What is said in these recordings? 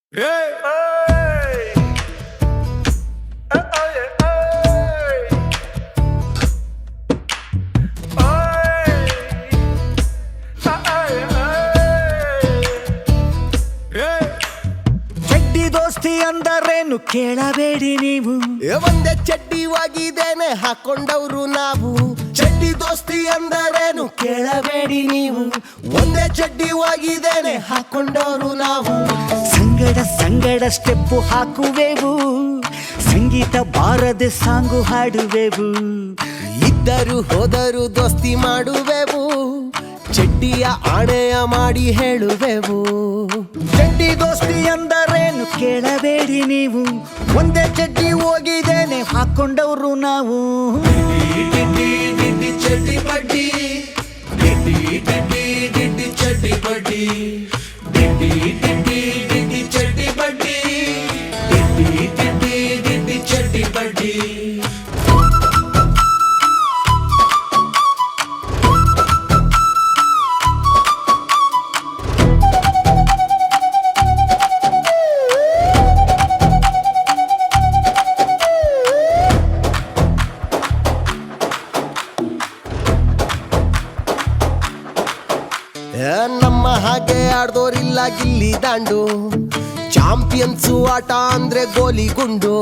ಚಡ್ಡಿ ದೋಸ್ತಿ ಅಂದರೇನು ಕೇಳಬೇಡಿ ನೀವು. ಒಂದೇ ಚಡ್ಡಿ ಒಗಿದೇನೆ ಹಾಕೊಂಡವ್ರು ನಾವು. ಚಡ್ಡಿ ದೋಸ್ತಿ ಅಂದರೇನು ಕೇಳಬೇಡಿ ನೀವು. ಒಂದೇ ಚಡ್ಡಿ ಒಗಿದೇನೆ ಹಾಕೊಂಡವ್ರು ನಾವು. ಸಂಗಡ ಸಂಗಡ ಸ್ಟೆಪ್ಪು ಹಾಕುವೆವು, ಸಂಗೀತ ಬಾರದೆ ಸಾಂಗು ಹಾಡುವೆವು. ಇದ್ದರು ಹೋದರು ದೋಸ್ತಿ ಮಾಡುವೆವು, ಚಡ್ಡಿಯ ಆಣೆಯ ಮಾಡಿ ಹೇಳುವೆವು. ಚಡ್ಡಿ ದೋಸ್ತಿ ಅಂದರೇನು ಕೇಳಬೇಡಿ ನೀವು. ಒಂದೇ ಚಡ್ಡಿ ಹೋಗಿದ್ದೇನೆ ಹಾಕೊಂಡವ್ರು ನಾವು. ಚಡ್ಡಿ ಬಡ್ಡಿ ಚಡ್ಡಿ ಬಡ್ಡಿ ಚಡ್ಡಿ ಬಡ್ಡಿ ಚಡ್ಡಿ ಬಡ್ಡಿ. ನಮ್ಮ ಹಾಗೆ ಆಡ್ದೋರಿಲ್ಲ ಗಿಲ್ಲಿ ದಾಂಡು, ಚಾಂಪಿಯನ್ಸು ಆಟ ಅಂದ್ರೆ ಗೋಲಿ ಗುಂಡು.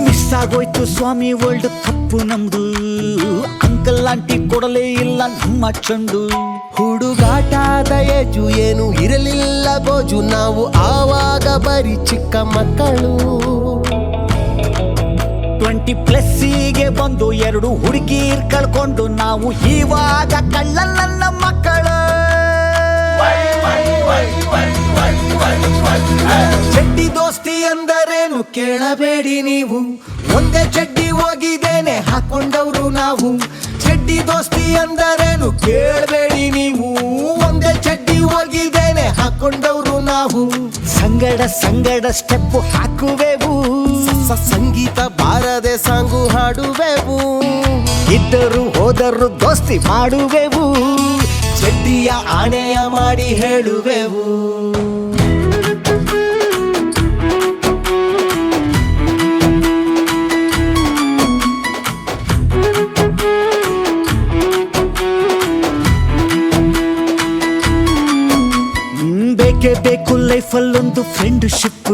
ಮಿಸ್ ಆಗೋಯ್ತು ಸ್ವಾಮಿ ವರ್ಲ್ಡ್ ಕಪ್ಪು ನಮ್ದು, ಅಂಕಲ್ ಆಂಟಿ ಕೊಡಲೇ ಇಲ್ಲ ನಮ್ಮ ಚಂಡು. ಹುಡುಗಾಟದ ಏಜು ಏನು ಇರಲಿಲ್ಲ ಗೋಜು, ನಾವು ಆವಾಗ ಬರೀ ಚಿಕ್ಕ ಮಕ್ಕಳು. 20+ ಬಂದು 2 ಹುಡುಗೀರ್ ಕಳ್ಕೊಂಡು ನಾವು ಇವಾಗ ಕಳ್ಳ ನನ್ನ ಮಕ್ಕಳು. ಚಡ್ಡಿ ದೋಸ್ತಿ ಅಂದರೇನು ಕೇಳಬೇಡಿ ನೀವು. ಒಂದೇ ಚಡ್ಡಿ ಹೋಗಿದ್ದೇನೆ ಹಾಕೊಂಡವ್ರು ನಾವು. ಚಡ್ಡಿ ದೋಸ್ತಿ ಅಂದರೇನು ಕೇಳಬೇಡಿ ನೀವು. ಒಂದೇ ಚಡ್ಡಿ ಹೋಗಿದ್ದೇನೆ ಹಾಕೊಂಡವ್ರು ನಾವು. ಸಂಗಡ ಸಂಗಡ ಸ್ಟೆಪ್ಪು ಹಾಕುವೆವು, ಸಂಗೀತ ಬಾರದೆ ಸಾಂಗು ಹಾಡುವೆವು. ಇದ್ದರು ಹೋದರು ದೋಸ್ತಿ ಮಾಡುವೆವು, ಚಡ್ಡಿಯ ಆಣೆಯ ಮಾಡಿ ಹೇಳುವೆವು. ಬೇಕೇ ಬೇಕು ಲೈಫಲ್ಲೊಂದು ಫ್ರೆಂಡ್ಶಿಪ್,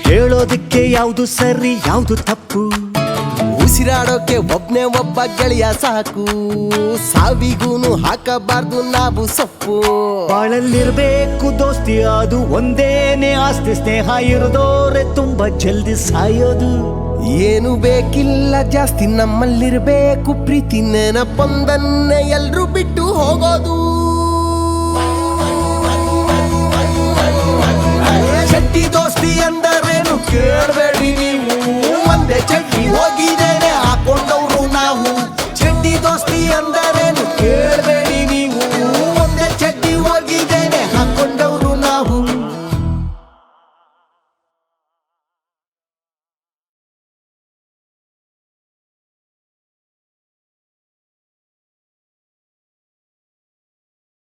ಹೇಳೋದಕ್ಕೆ ಯಾವುದು ಸರಿ ಯಾವುದು ತಪ್ಪು. ಉಸಿರಾಡೋಕೆ ಒಬ್ನೇ ಒಬ್ಬ ಗೆಳೆಯ ಸಾಕು, ಸಾವಿಗೂನು ಹಾಕಬಾರ್ದು ನಾವು ಸೊಪ್ಪು. ಬಾಳಲ್ಲಿರ್ಬೇಕು ದೋಸ್ತಿ ಅದು ಒಂದೇನೆ ಆಸ್ತಿ, ಸ್ನೇಹ ಇರೋದೋರೆ ತುಂಬಾ ಜಲ್ದಿ ಸಾಯೋದು. ಏನು ಬೇಕಿಲ್ಲ ಜಾಸ್ತಿ ನಮ್ಮಲ್ಲಿರ್ಬೇಕು ಪ್ರೀತಿ, ನೆನಪೊಂದನ್ನೇ ಎಲ್ರು ಬಿಟ್ಟು ಹೋಗೋದು. ಚಡ್ಡಿ ದೋಸ್ತಿ ಅಂದರೇನು ಕೇಳ